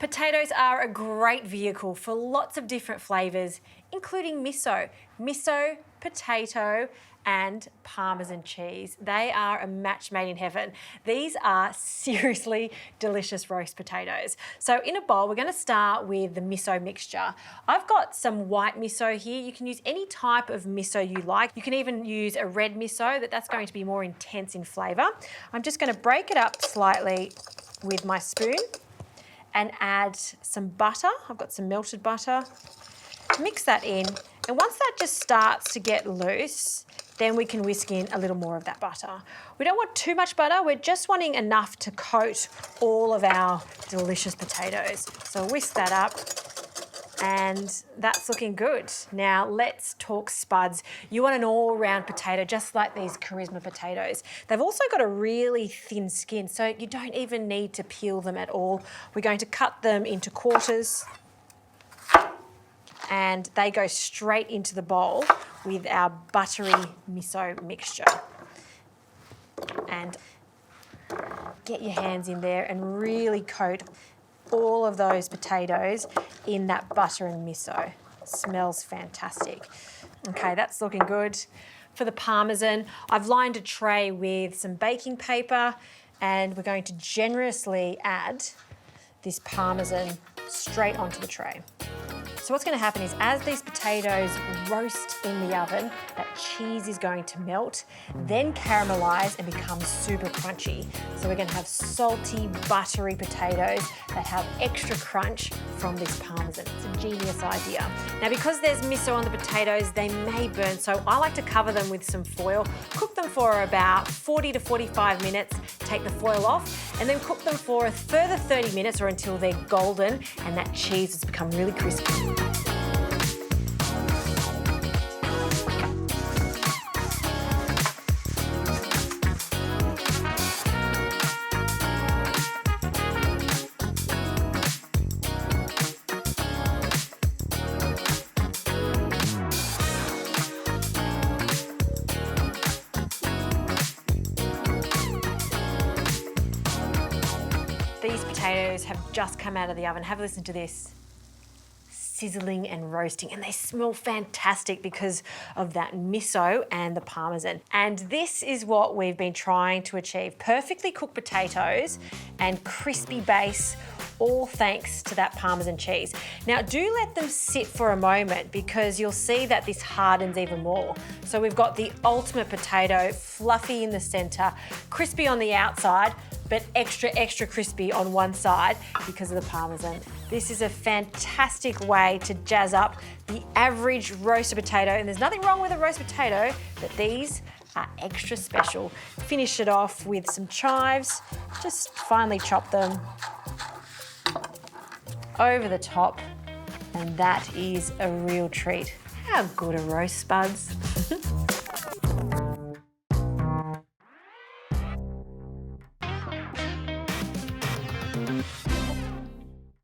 Potatoes are a great vehicle for lots of different flavours, including miso. Miso, potato, and Parmesan cheese. They are a match made in heaven. These are seriously delicious roast potatoes. So in a bowl, we're going to start with the miso mixture. I've got some white miso here. You can use any type of miso you like. You can even use a red miso, that's going to be more intense in flavour. I'm just going to break it up slightly with my spoon and add some butter. I've got some melted butter. Mix that in, and once that just starts to get loose, then we can whisk in a little more of that butter. We don't want too much butter, we're just wanting enough to coat all of our delicious potatoes. So whisk that up, and that's looking good. Now let's talk spuds. You want an all-round potato, just like these charisma potatoes. They've also got a really thin skin, so you don't even need to peel them at all. We're going to cut them into quarters, and they go straight into the bowl with our buttery miso mixture. And get your hands in there and really coat all of those potatoes in that butter and miso. Smells fantastic. Okay, that's looking good. For the Parmesan, I've lined a tray with some baking paper, and we're going to generously add this Parmesan straight onto the tray. So what's going to happen is, as these potatoes roast in the oven, that cheese is going to melt, then caramelise and become super crunchy. So we're going to have salty, buttery potatoes that have extra crunch from this Parmesan. It's a genius idea. Now, because there's miso on the potatoes, they may burn, so I like to cover them with some foil, cook them for about 40 to 45 minutes, take the foil off, and then cook them for a further 30 minutes or until they're golden and that cheese has become really crispy. These potatoes have just come out of the oven. Have a listen to this. Sizzling and roasting, and they smell fantastic because of that miso and the Parmesan. And this is what we've been trying to achieve: perfectly cooked potatoes and crispy base, all thanks to that Parmesan cheese. Now do let them sit for a moment, because you'll see that this hardens even more. So we've got the ultimate potato, fluffy in the center, crispy on the outside, but extra crispy on one side because of the Parmesan. This is a fantastic way to jazz up the average roasted potato, and there's nothing wrong with a roast potato, but these are extra special. Finish it off with some chives, just finely chop them over the top, and that is a real treat. How good are roast spuds?